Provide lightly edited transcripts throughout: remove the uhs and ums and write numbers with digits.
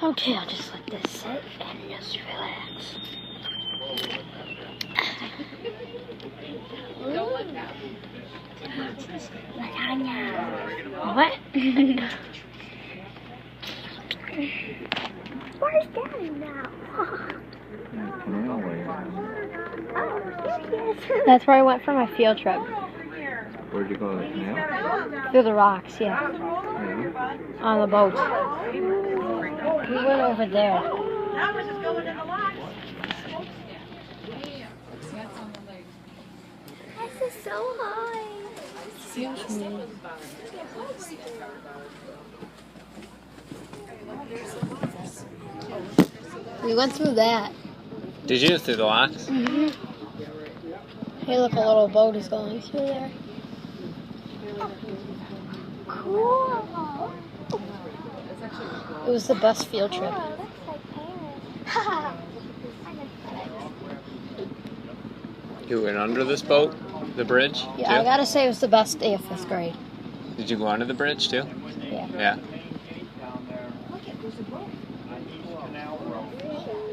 Okay, I'll just let this sit and just relax. What? Where's Daddy now? That's where I went for my field trip. Where'd you go? Now? Through the rocks, yeah. Mm-hmm. On the boat. We went over there. Now we're just going in the locks. This is so high. We went through that. Did you through the locks? Mm-hmm. Hey, look, a little boat is going through there. Cool. It was the best field trip. You went under this boat? The bridge? Yeah, I gotta say it was the best day of 5th grade. Did you go under the bridge too? Yeah. Yeah.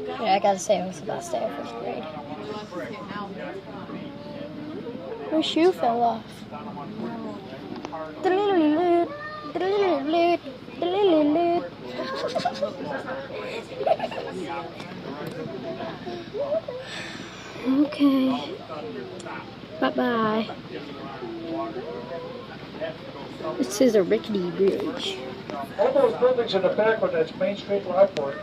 Yeah, I gotta say it was the best day of 5th grade. My shoe fell off. Okay. Bye-bye. This is a rickety bridge. All those buildings in the back on that's Main Street Lockport.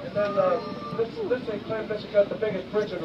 And then this got the biggest bridge in the